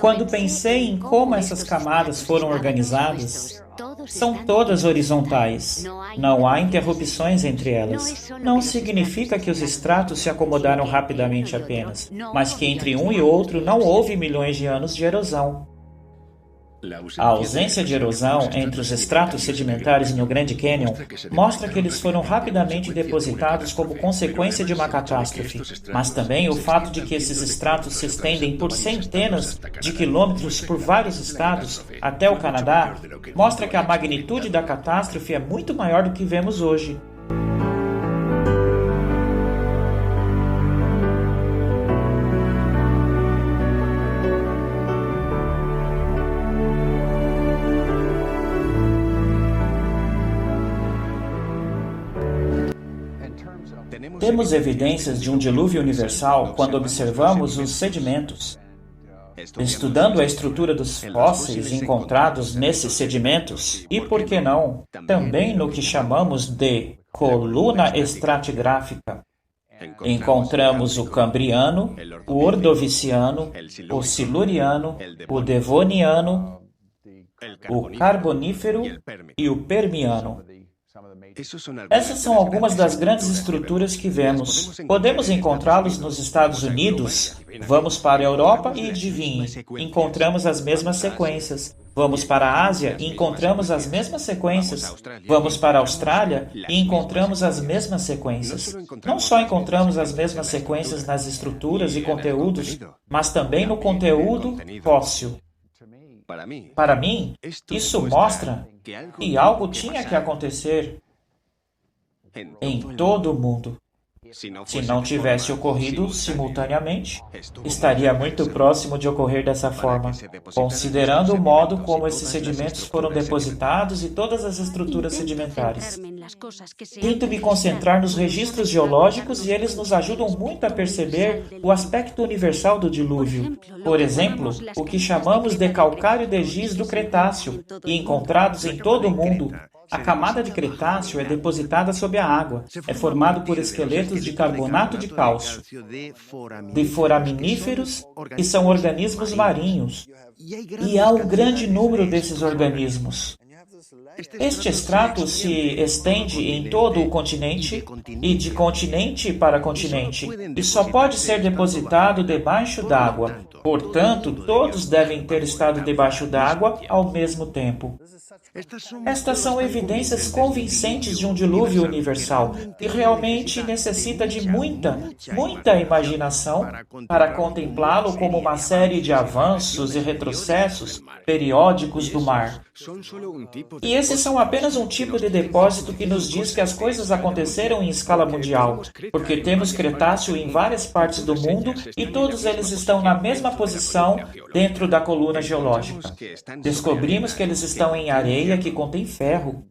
Quando pensei em como essas camadas foram organizadas, são todas horizontais. Não há interrupções entre elas. Não significa que os estratos se acomodaram rapidamente apenas, mas que entre um e outro não houve milhões de anos de erosão. A ausência de erosão entre os estratos sedimentares no Grand Canyon mostra que eles foram rapidamente depositados como consequência de uma catástrofe, mas também o fato de que esses estratos se estendem por centenas de quilômetros por vários estados até o Canadá mostra que a magnitude da catástrofe é muito maior do que vemos hoje. Temos evidências de um dilúvio universal quando observamos os sedimentos. Estudando a estrutura dos fósseis encontrados nesses sedimentos, e por que não, também no que chamamos de coluna estratigráfica, encontramos o Cambriano, o Ordoviciano, o Siluriano, o Devoniano, o Carbonífero e o Permiano. Essas são algumas das grandes estruturas que vemos. Podemos encontrá-los nos Estados Unidos. Vamos para a Europa e adivinhe, encontramos as mesmas sequências. Vamos para a Ásia e encontramos as mesmas sequências. Vamos para a Austrália e encontramos as mesmas sequências. Não só encontramos as mesmas sequências nas estruturas e conteúdos, mas também no conteúdo fóssil. Para mim, isso mostra que algo tinha que acontecer em todo o mundo. Se não tivesse ocorrido simultaneamente, estaria muito próximo de ocorrer dessa forma, considerando o modo como esses sedimentos foram depositados e todas as estruturas sedimentares. Tento me concentrar nos registros geológicos e eles nos ajudam muito a perceber o aspecto universal do dilúvio. Por exemplo, o que chamamos de calcário de giz do Cretáceo, e encontrados em todo o mundo. A camada de Cretáceo é depositada sob a água. É formado por esqueletos de carbonato de cálcio, de foraminíferos, que são organismos marinhos. E há um grande número desses organismos. Este extrato se estende em todo o continente e de continente para continente, e só pode ser depositado debaixo d'água. Portanto, todos devem ter estado debaixo d'água ao mesmo tempo. Estas são evidências convincentes de um dilúvio universal e realmente necessita de muita imaginação para contemplá-lo como uma série de avanços e retrocessos periódicos do mar. E esses são apenas um tipo de depósito que nos diz que as coisas aconteceram em escala mundial, porque temos Cretáceo em várias partes do mundo e todos eles estão na mesma posição dentro da coluna geológica. Descobrimos que eles estão em areia que contém ferro,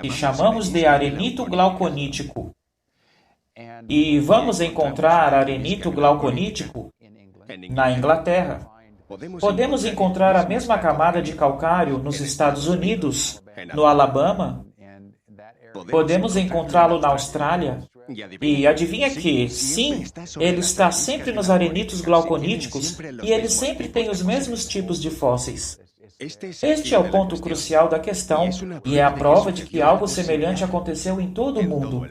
e chamamos de arenito glauconítico. E vamos encontrar arenito glauconítico na Inglaterra. Podemos encontrar a mesma camada de calcário nos Estados Unidos, no Alabama. Podemos encontrá-lo na Austrália. E adivinha que, sim, ele está sempre nos arenitos glauconíticos e ele sempre tem os mesmos tipos de fósseis. Este é o ponto crucial da questão e é a prova de que algo semelhante aconteceu em todo o mundo.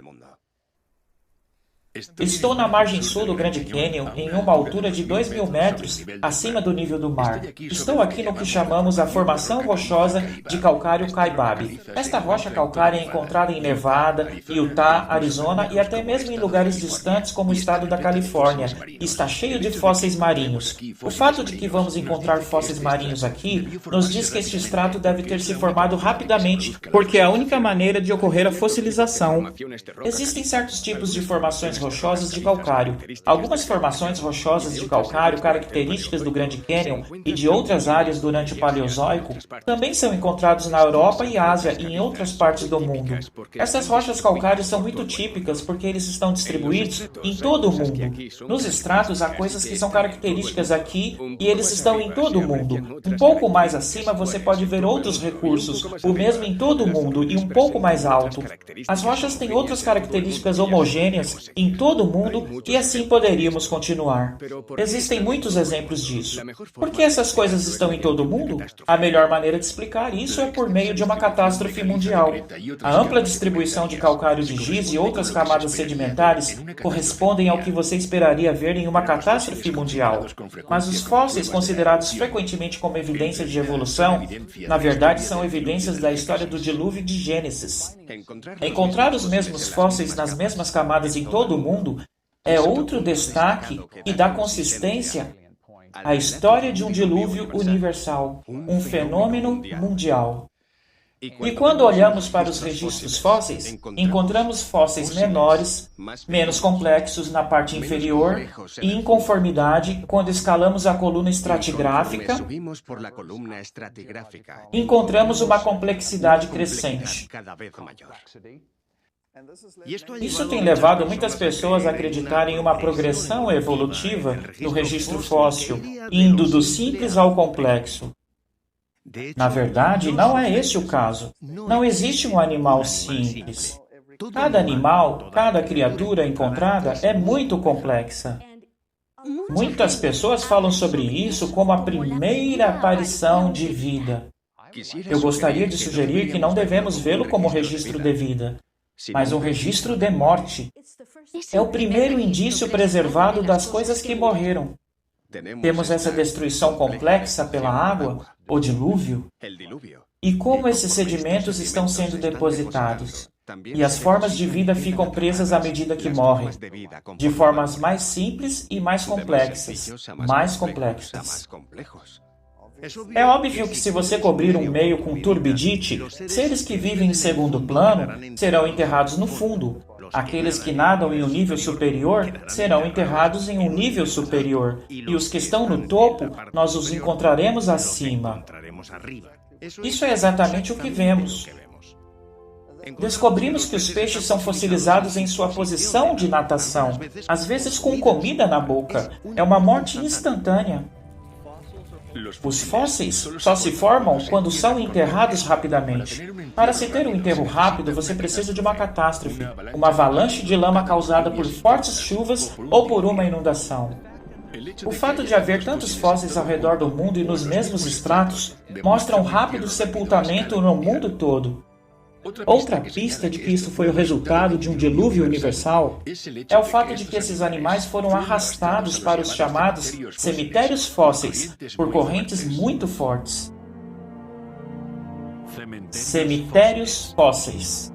Estou na margem sul do Grand Canyon, em uma altura de 2.000 metros acima do nível do mar. Estou aqui no que chamamos a Formação Rochosa de Calcário Kaibab. Esta rocha calcária é encontrada em Nevada, Utah, Arizona e até mesmo em lugares distantes como o estado da Califórnia, e está cheio de fósseis marinhos. O fato de que vamos encontrar fósseis marinhos aqui nos diz que este estrato deve ter se formado rapidamente, porque é a única maneira de ocorrer a fossilização. Existem certos tipos de formações rochosas de calcário. Algumas formações rochosas de calcário características do Grand Canyon e de outras áreas durante o Paleozoico também são encontrados na Europa e Ásia e em outras partes do mundo. Essas rochas calcárias são muito típicas porque eles estão distribuídos em todo o mundo. Nos estratos há coisas que são características aqui e eles estão em todo o mundo. Um pouco mais acima você pode ver outros recursos, o mesmo em todo o mundo e um pouco mais alto. As rochas têm outras características homogêneas em todo o mundo e assim poderíamos continuar. Existem muitos exemplos disso. Por que essas coisas estão em todo o mundo? A melhor maneira de explicar isso é por meio de uma catástrofe mundial. A ampla distribuição de calcário de giz e outras camadas sedimentares correspondem ao que você esperaria ver em uma catástrofe mundial. Mas os fósseis considerados frequentemente como evidência de evolução, na verdade são evidências da história do dilúvio de Gênesis. Encontrar os mesmos fósseis nas mesmas camadas em todo o mundo é outro destaque que dá consistência à história de um dilúvio universal, um fenômeno mundial. E quando olhamos para os registros fósseis, encontramos fósseis menores, menos complexos na parte inferior e inconformidade quando escalamos a coluna estratigráfica, encontramos uma complexidade crescente. Isso tem levado muitas pessoas a acreditarem em uma progressão evolutiva no registro fóssil, indo do simples ao complexo. Na verdade, não é esse o caso. Não existe um animal simples. Cada animal, cada criatura encontrada é muito complexa. Muitas pessoas falam sobre isso como a primeira aparição de vida. Eu gostaria de sugerir que não devemos vê-lo como registro de vida, mas um registro de morte. É o primeiro indício preservado das coisas que morreram. Temos essa destruição complexa pela água, o dilúvio, e como esses sedimentos estão sendo depositados. E as formas de vida ficam presas à medida que morrem, de formas mais simples e mais complexas. É óbvio que se você cobrir um meio com turbidite, seres que vivem em segundo plano serão enterrados no fundo. Aqueles que nadam em um nível superior serão enterrados em um nível superior. E os que estão no topo, nós os encontraremos acima. Isso é exatamente o que vemos. Descobrimos que os peixes são fossilizados em sua posição de natação, às vezes com comida na boca. É uma morte instantânea. Os fósseis só se formam quando são enterrados rapidamente. Para se ter um enterro rápido, você precisa de uma catástrofe, uma avalanche de lama causada por fortes chuvas ou por uma inundação. O fato de haver tantos fósseis ao redor do mundo e nos mesmos estratos mostra um rápido sepultamento no mundo todo. Outra pista de que isso foi o resultado de um dilúvio universal é o fato de que esses animais foram arrastados para os chamados cemitérios fósseis por correntes muito fortes. Cemitérios fósseis.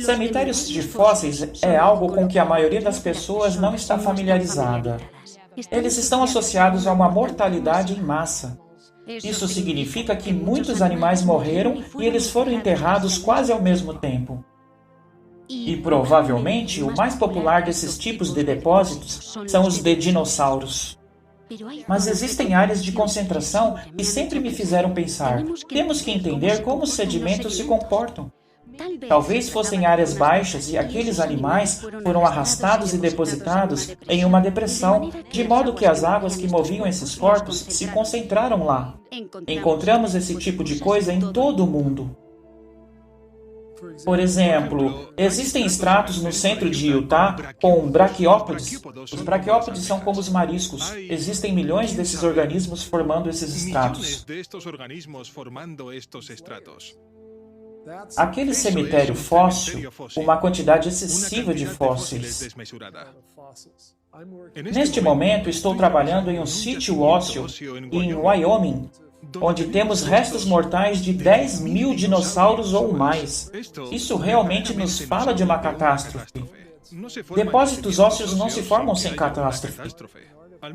Cemitérios de fósseis é algo com que a maioria das pessoas não está familiarizada. Eles estão associados a uma mortalidade em massa. Isso significa que muitos animais morreram e eles foram enterrados quase ao mesmo tempo. E provavelmente o mais popular desses tipos de depósitos são os de dinossauros. Mas existem áreas de concentração que sempre me fizeram pensar: temos que entender como os sedimentos se comportam. Talvez fossem áreas baixas e aqueles animais foram arrastados e depositados em uma depressão, de modo que as águas que moviam esses corpos se concentraram lá. Encontramos esse tipo de coisa em todo o mundo. Por exemplo, existem estratos no centro de Utah com braquiópodes. Os braquiópodes são como os mariscos. Existem milhões desses organismos formando esses estratos. Aquele cemitério fóssil, uma quantidade excessiva de fósseis. Neste momento, estou trabalhando em um sítio ósseo em Wyoming, onde temos restos mortais de 10.000 dinossauros ou mais. Isso realmente nos fala de uma catástrofe. Depósitos ósseos não se formam sem catástrofe.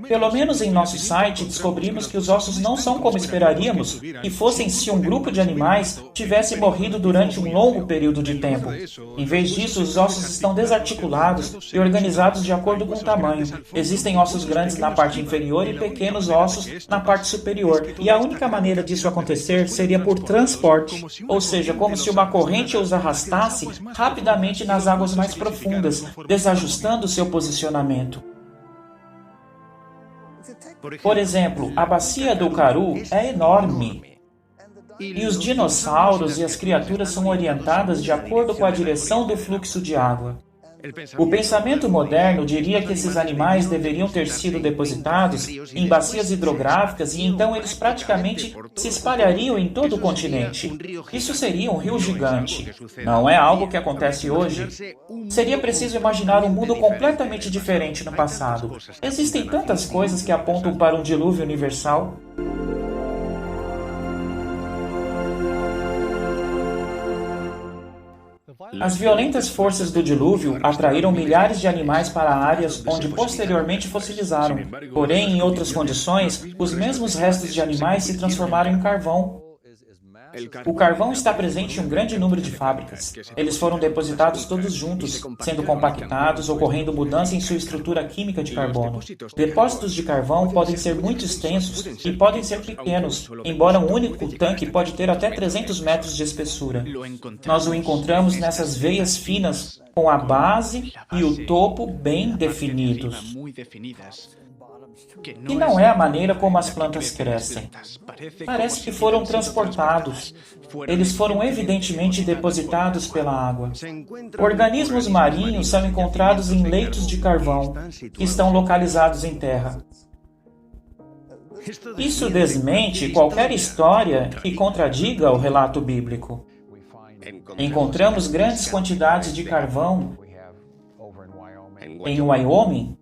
Pelo menos em nosso site, descobrimos que os ossos não são como esperaríamos que fossem se um grupo de animais tivesse morrido durante um longo período de tempo. Em vez disso, os ossos estão desarticulados e organizados de acordo com o tamanho. Existem ossos grandes na parte inferior e pequenos ossos na parte superior. E a única maneira disso acontecer seria por transporte, ou seja, como se uma corrente os arrastasse rapidamente nas águas mais profundas, desajustando seu posicionamento. Por exemplo, a bacia do Karoo é enorme. E os dinossauros e as criaturas são orientadas de acordo com a direção do fluxo de água. O pensamento moderno diria que esses animais deveriam ter sido depositados em bacias hidrográficas e então eles praticamente se espalhariam em todo o continente. Isso seria um rio gigante. Não é algo que acontece hoje. Seria preciso imaginar um mundo completamente diferente no passado. Existem tantas coisas que apontam para um dilúvio universal. As violentas forças do dilúvio atraíram milhares de animais para áreas onde posteriormente fossilizaram. Porém, em outras condições, os mesmos restos de animais se transformaram em carvão. O carvão está presente em um grande número de fábricas. Eles foram depositados todos juntos, sendo compactados, ocorrendo mudança em sua estrutura química de carbono. Depósitos de carvão podem ser muito extensos e podem ser pequenos, embora um único tanque pode ter até 300 metros de espessura. Nós o encontramos nessas veias finas, com a base e o topo bem definidos. E não é a maneira como as plantas crescem. Parece que foram transportados. Eles foram evidentemente depositados pela água. Organismos marinhos são encontrados em leitos de carvão, que estão localizados em terra. Isso desmente qualquer história que contradiga o relato bíblico. Encontramos grandes quantidades de carvão em Wyoming.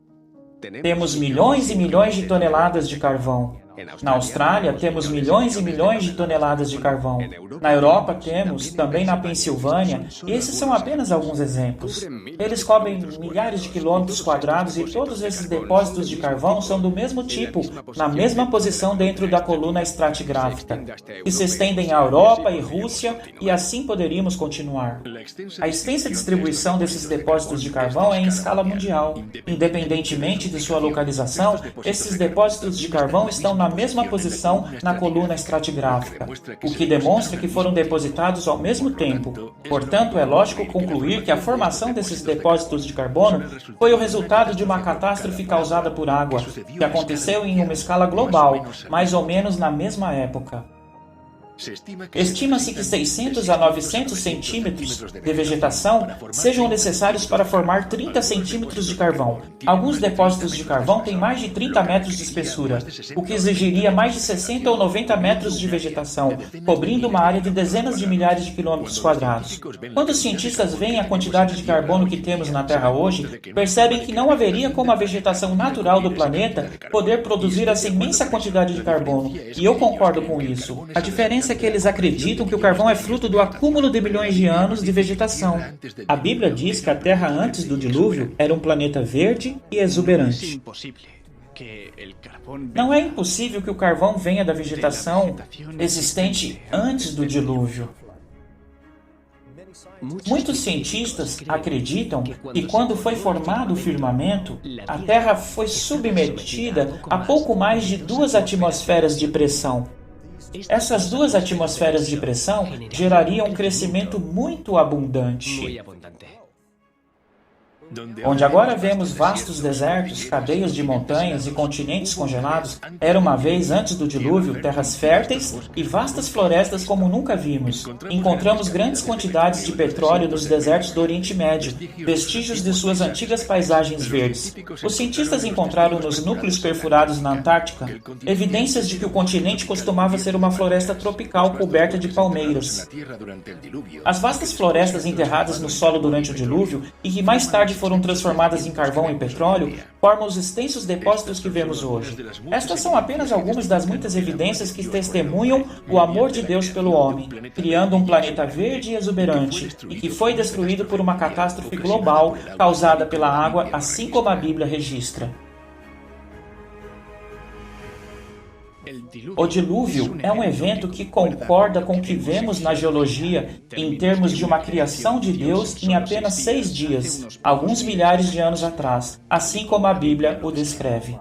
Temos milhões e milhões de toneladas de carvão. Na Austrália, temos milhões e milhões de toneladas de carvão. Na Europa, temos, também na Pensilvânia, e esses são apenas alguns exemplos. Eles cobrem milhares de quilômetros quadrados e todos esses depósitos de carvão são do mesmo tipo, na mesma posição dentro da coluna estratigráfica, que se estendem à Europa e Rússia, e assim poderíamos continuar. A extensa distribuição desses depósitos de carvão é em escala mundial. Independentemente de sua localização, esses depósitos de carvão estão na mesma posição na coluna estratigráfica, o que demonstra que foram depositados ao mesmo tempo. Portanto, é lógico concluir que a formação desses depósitos de carbono foi o resultado de uma catástrofe causada por água, que aconteceu em uma escala global, mais ou menos na mesma época. Estima-se que 600 a 900 centímetros de vegetação sejam necessários para formar 30 centímetros de carvão. Alguns depósitos de carvão têm mais de 30 metros de espessura, o que exigiria mais de 60 ou 90 metros de vegetação, cobrindo uma área de dezenas de milhares de quilômetros quadrados. Quando os cientistas veem a quantidade de carbono que temos na Terra hoje, percebem que não haveria como a vegetação natural do planeta poder produzir essa imensa quantidade de carbono, e eu concordo com isso. A diferença é que eles acreditam que o carvão é fruto do acúmulo de milhões de anos de vegetação. A Bíblia diz que a Terra antes do dilúvio era um planeta verde e exuberante. Não é impossível que o carvão venha da vegetação existente antes do dilúvio. Muitos cientistas acreditam que quando foi formado o firmamento, a Terra foi submetida a pouco mais de 2 atmosferas de pressão. Essas 2 atmosferas de pressão gerariam um crescimento muito abundante. Onde agora vemos vastos desertos, cadeias de montanhas e continentes congelados, era uma vez, antes do dilúvio, terras férteis e vastas florestas como nunca vimos. Encontramos grandes quantidades de petróleo nos desertos do Oriente Médio, vestígios de suas antigas paisagens verdes. Os cientistas encontraram nos núcleos perfurados na Antártica evidências de que o continente costumava ser uma floresta tropical coberta de palmeiras. As vastas florestas enterradas no solo durante o dilúvio e que mais tarde foram transformadas em carvão e petróleo, formam os extensos depósitos que vemos hoje. Estas são apenas algumas das muitas evidências que testemunham o amor de Deus pelo homem, criando um planeta verde e exuberante, e que foi destruído por uma catástrofe global causada pela água, assim como a Bíblia registra. O dilúvio é um evento que concorda com o que vemos na geologia em termos de uma criação de Deus em apenas 6 dias, alguns milhares de anos atrás, assim como a Bíblia o descreve.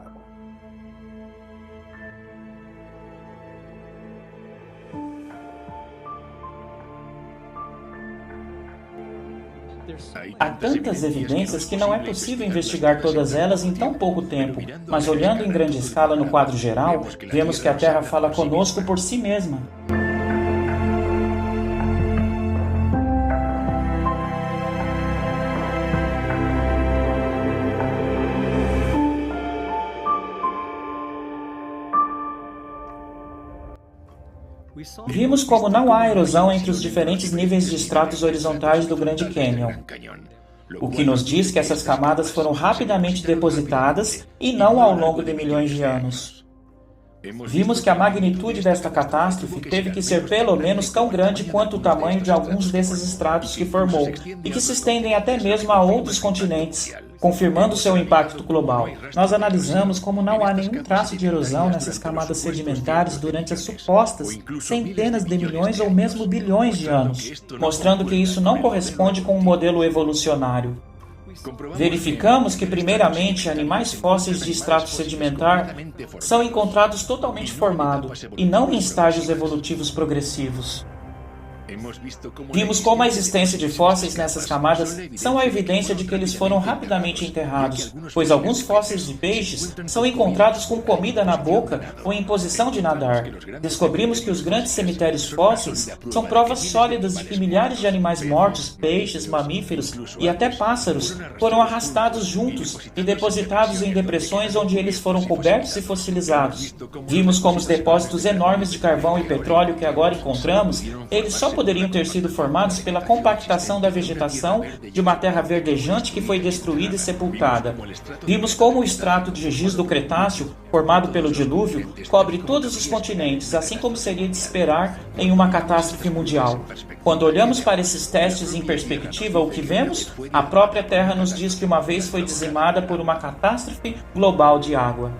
Há tantas evidências que não é possível investigar todas elas em tão pouco tempo, mas olhando em grande escala no quadro geral, vemos que a Terra fala conosco por si mesma. Vimos como não há erosão entre os diferentes níveis de estratos horizontais do Grande Canyon, o que nos diz que essas camadas foram rapidamente depositadas e não ao longo de milhões de anos. Vimos que a magnitude desta catástrofe teve que ser pelo menos tão grande quanto o tamanho de alguns desses estratos que formou e que se estendem até mesmo a outros continentes, confirmando seu impacto global. Nós analisamos como não há nenhum traço de erosão nessas camadas sedimentares durante as supostas centenas de milhões ou mesmo bilhões de anos, mostrando que isso não corresponde com um modelo evolucionário. Verificamos que, primeiramente, animais fósseis de extrato sedimentar são encontrados totalmente formados e não em estágios evolutivos progressivos. Vimos como a existência de fósseis nessas camadas são a evidência de que eles foram rapidamente enterrados, pois alguns fósseis de peixes são encontrados com comida na boca ou em posição de nadar. Descobrimos que os grandes cemitérios fósseis são provas sólidas de que milhares de animais mortos, peixes, mamíferos e até pássaros foram arrastados juntos e depositados em depressões onde eles foram cobertos e fossilizados. Vimos como os depósitos enormes de carvão e petróleo que agora encontramos, eles só poderiam ter sido formados pela compactação da vegetação de uma terra verdejante que foi destruída e sepultada. Vimos como o extrato de giz do Cretáceo, formado pelo dilúvio, cobre todos os continentes, assim como seria de esperar em uma catástrofe mundial. Quando olhamos para esses testes em perspectiva, o que vemos? A própria Terra nos diz que uma vez foi dizimada por uma catástrofe global de água.